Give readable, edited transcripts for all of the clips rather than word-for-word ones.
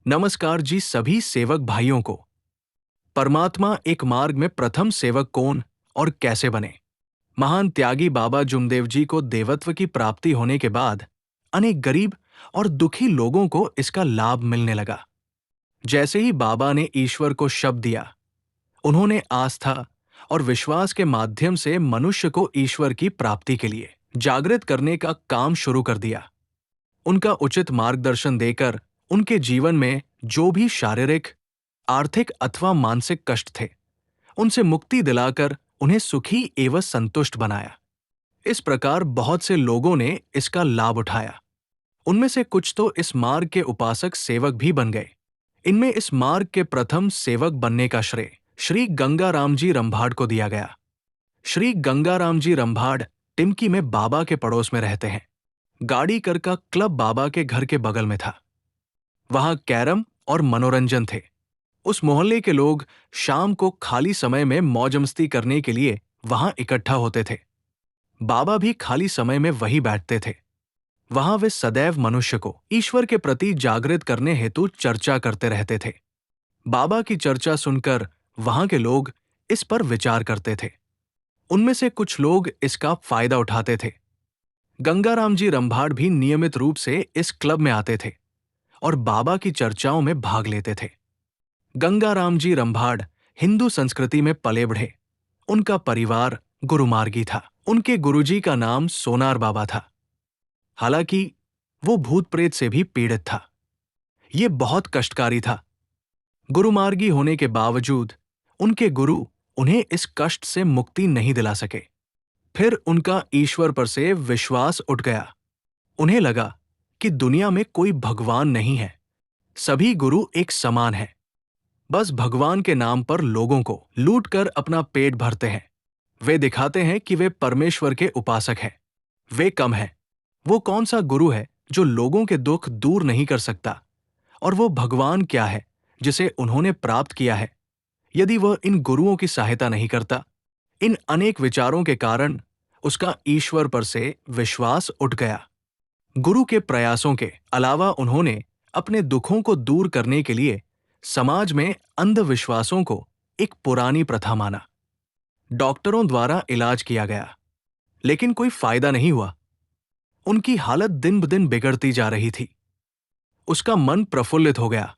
नमस्कार जी सभी सेवक भाइयों को। परमात्मा एक मार्ग में प्रथम सेवक कौन और कैसे बने? महान त्यागी बाबा जुमदेव जी को देवत्व की प्राप्ति होने के बाद अनेक गरीब और दुखी लोगों को इसका लाभ मिलने लगा। जैसे ही बाबा ने ईश्वर को शब्द दिया, उन्होंने आस्था और विश्वास के माध्यम से मनुष्य को ईश्वर की प्राप्ति के लिए जागृत करने का काम शुरू कर दिया। उनका उचित मार्गदर्शन देकर उनके जीवन में जो भी शारीरिक, आर्थिक अथवा मानसिक कष्ट थे, उनसे मुक्ति दिलाकर उन्हें सुखी एवं संतुष्ट बनाया। इस प्रकार बहुत से लोगों ने इसका लाभ उठाया। उनमें से कुछ तो इस मार्ग के उपासक सेवक भी बन गए। इनमें इस मार्ग के प्रथम सेवक बनने का श्रेय श्री गंगाराम जी रंभाड़ को दिया गया। श्री गंगाराम जी रंभाड़ टिमकी में बाबा के पड़ोस में रहते हैं। गाड़ी कर का क्लब बाबा के घर के बगल में था। वहां कैरम और मनोरंजन थे। उस मोहल्ले के लोग शाम को खाली समय में मौज मस्ती करने के लिए वहां इकट्ठा होते थे। बाबा भी खाली समय में वही बैठते थे। वहां वे सदैव मनुष्य को ईश्वर के प्रति जागृत करने हेतु चर्चा करते रहते थे। बाबा की चर्चा सुनकर वहां के लोग इस पर विचार करते थे। उनमें से कुछ लोग इसका फायदा उठाते थे। गंगाराम जी रंभाड़ भी नियमित रूप से इस क्लब में आते थे और बाबा की चर्चाओं में भाग लेते थे। गंगाराम जी रंभाड़ हिंदू संस्कृति में पले बढ़े। उनका परिवार गुरुमार्गी था। उनके गुरुजी का नाम सोनार बाबा था। हालांकि वो भूत प्रेत से भी पीड़ित था। ये बहुत कष्टकारी था। गुरुमार्गी होने के बावजूद उनके गुरु उन्हें इस कष्ट से मुक्ति नहीं दिला सके। फिर उनका ईश्वर पर से विश्वास उठ गया। उन्हें लगा कि दुनिया में कोई भगवान नहीं है, सभी गुरु एक समान हैं। बस भगवान के नाम पर लोगों को लूट कर अपना पेट भरते हैं। वे दिखाते हैं कि वे परमेश्वर के उपासक हैं। वे कम हैं। वो कौन सा गुरु है जो लोगों के दुख दूर नहीं कर सकता? और वो भगवान क्या है जिसे उन्होंने प्राप्त किया है, यदि वह इन गुरुओं की सहायता नहीं करता? इन अनेक विचारों के कारण उसका ईश्वर पर से विश्वास उठ गया। गुरु के प्रयासों के अलावा उन्होंने अपने दुखों को दूर करने के लिए समाज में अंधविश्वासों को एक पुरानी प्रथा माना। डॉक्टरों द्वारा इलाज किया गया, लेकिन कोई फायदा नहीं हुआ। उनकी हालत दिन ब दिन बिगड़ती जा रही थी। उसका मन प्रफुल्लित हो गया।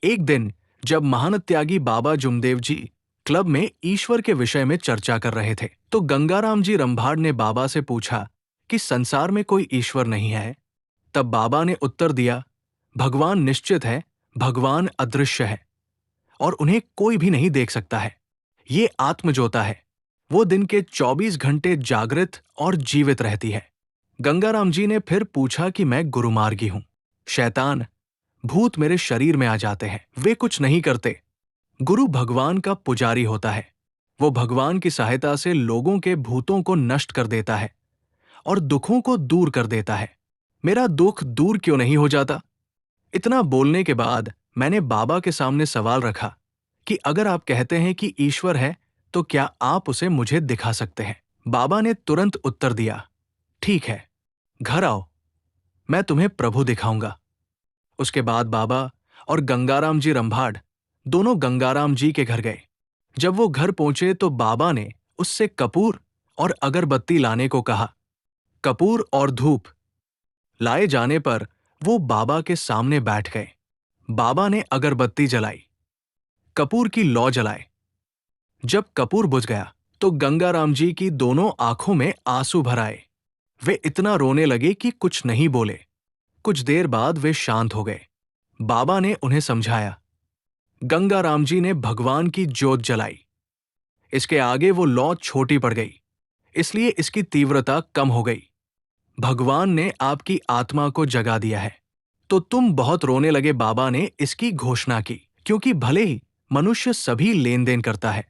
एक दिन जब महान त्यागी बाबा जुमदेव जी क्लब में ईश्वर के विषय में चर्चा कर रहे थे, तो गंगाराम जी रंभाड़ ने बाबा से पूछा कि संसार में कोई ईश्वर नहीं है? तब बाबा ने उत्तर दिया, भगवान निश्चित है, भगवान अदृश्य है और उन्हें कोई भी नहीं देख सकता है। ये आत्मज्योता है। वो दिन के 24 घंटे जागृत और जीवित रहती है। गंगाराम जी ने फिर पूछा कि मैं गुरुमार्गी हूं। शैतान, भूत मेरे शरीर में आ जाते हैं। वे कुछ नहीं करते। गुरु भगवान का पुजारी होता है। वो भगवान की सहायता से लोगों के भूतों को नष्ट कर देता है और दुखों को दूर कर देता है। मेरा दुख दूर क्यों नहीं हो जाता? इतना बोलने के बाद मैंने बाबा के सामने सवाल रखा कि अगर आप कहते हैं कि ईश्वर है, तो क्या आप उसे मुझे दिखा सकते हैं? बाबा ने तुरंत उत्तर दिया, ठीक है, घर आओ, मैं तुम्हें प्रभु दिखाऊंगा। उसके बाद बाबा और गंगाराम जी रंभाड़ दोनों गंगाराम जी के घर गए। जब वो घर पहुंचे तो बाबा ने उससे कपूर और अगरबत्ती लाने को कहा। कपूर और धूप लाए जाने पर वो बाबा के सामने बैठ गए। बाबा ने अगरबत्ती जलाई, कपूर की लौ जलाए। जब कपूर बुझ गया तो गंगाराम जी की दोनों आंखों में आंसू भर आए। वे इतना रोने लगे कि कुछ नहीं बोले। कुछ देर बाद वे शांत हो गए। बाबा ने उन्हें समझाया। गंगाराम जी ने भगवान की जोत जलाई। इसके आगे वो लौ छोटी पड़ गई, इसलिए इसकी तीव्रता कम हो गई। भगवान ने आपकी आत्मा को जगा दिया है। तो तुम बहुत रोने लगे। बाबा ने इसकी घोषणा की, क्योंकि भले ही मनुष्य सभी लेन देन करता है,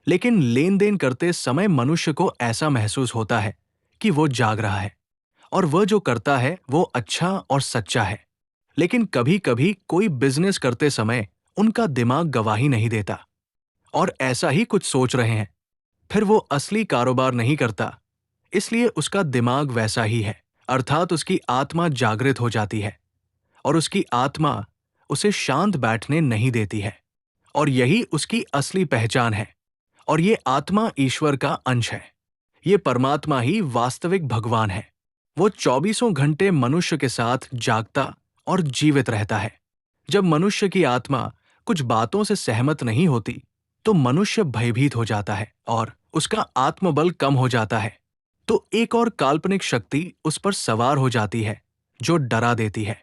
लेकिन लेन देन करते समय मनुष्य को ऐसा महसूस होता है कि वो जाग रहा है और वह जो करता है वो अच्छा और सच्चा है। लेकिन कभी कभी कोई बिजनेस करते समय उनका दिमाग गवाही नहीं देता और ऐसा ही कुछ सोच रहे हैं, फिर वो असली कारोबार नहीं करता, इसलिए उसका दिमाग वैसा ही है, अर्थात उसकी आत्मा जागृत हो जाती है और उसकी आत्मा उसे शांत बैठने नहीं देती है और यही उसकी असली पहचान है। और ये आत्मा ईश्वर का अंश है। ये परमात्मा ही वास्तविक भगवान है। वो 24 घंटे मनुष्य के साथ जागता और जीवित रहता है। जब मनुष्य की आत्मा कुछ बातों से सहमत नहीं होती तो मनुष्य भयभीत हो जाता है और उसका आत्मबल कम हो जाता है। तो एक और काल्पनिक शक्ति उस पर सवार हो जाती है जो डरा देती है।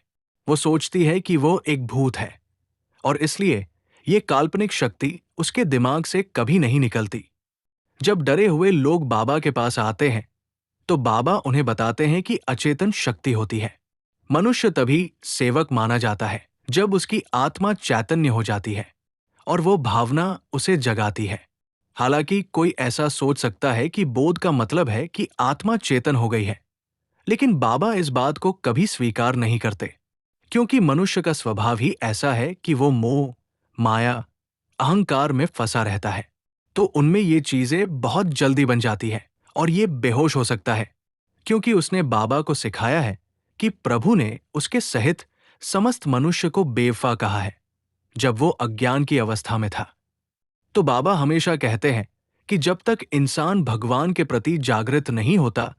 वो सोचती है कि वो एक भूत है और इसलिए ये काल्पनिक शक्ति उसके दिमाग से कभी नहीं निकलती। जब डरे हुए लोग बाबा के पास आते हैं तो बाबा उन्हें बताते हैं कि अचेतन शक्ति होती है। मनुष्य तभी सेवक माना जाता है जब उसकी आत्मा चैतन्य हो जाती है और वो भावना उसे जगाती है। हालांकि कोई ऐसा सोच सकता है कि बोध का मतलब है कि आत्मा चेतन हो गई है, लेकिन बाबा इस बात को कभी स्वीकार नहीं करते, क्योंकि मनुष्य का स्वभाव ही ऐसा है कि वो मोह, माया, अहंकार में फंसा रहता है। तो उनमें ये चीजें बहुत जल्दी बन जाती है और ये बेहोश हो सकता है, क्योंकि उसने बाबा को सिखाया है कि प्रभु ने उसके सहित समस्त मनुष्य को बेवफा कहा है जब वो अज्ञान की अवस्था में था। तो बाबा हमेशा कहते हैं कि जब तक इंसान भगवान के प्रति जागृत नहीं होता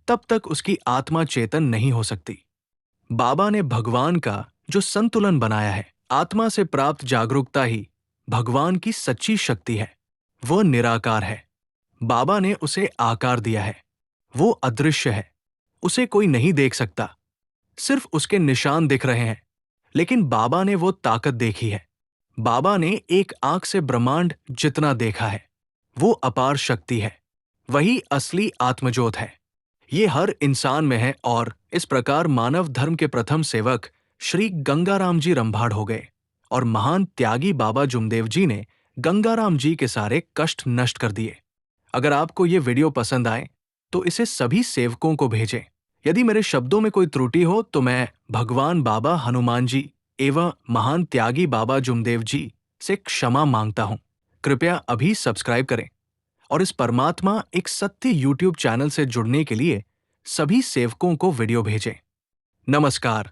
तब तक उसकी आत्मा चेतन नहीं हो सकती। बाबा ने भगवान का जो संतुलन बनाया है, आत्मा से प्राप्त जागरूकता ही भगवान की सच्ची शक्ति है। वह निराकार है। बाबा ने उसे आकार दिया है। वो अदृश्य है, उसे कोई नहीं देख सकता, सिर्फ उसके निशान दिख रहे हैं। लेकिन बाबा ने वो ताकत देखी है। बाबा ने एक आंख से ब्रह्मांड जितना देखा है। वो अपार शक्ति है। वही असली आत्मज्योत है। ये हर इंसान में है और इस प्रकार मानव धर्म के प्रथम सेवक श्री गंगाराम जी रंभाड़ हो गए और महान त्यागी बाबा जुमदेव जी ने गंगाराम जी के सारे कष्ट नष्ट कर दिए। अगर आपको ये वीडियो पसंद आए तो इसे सभी सेवकों को भेजें। यदि मेरे शब्दों में कोई त्रुटि हो तो मैं भगवान बाबा हनुमान जी एवं महान त्यागी बाबा जुमदेव जी से क्षमा मांगता हूँ। कृपया अभी सब्सक्राइब करें और इस परमात्मा एक सत्य यूट्यूब चैनल से जुड़ने के लिए सभी सेवकों को वीडियो भेजें। नमस्कार।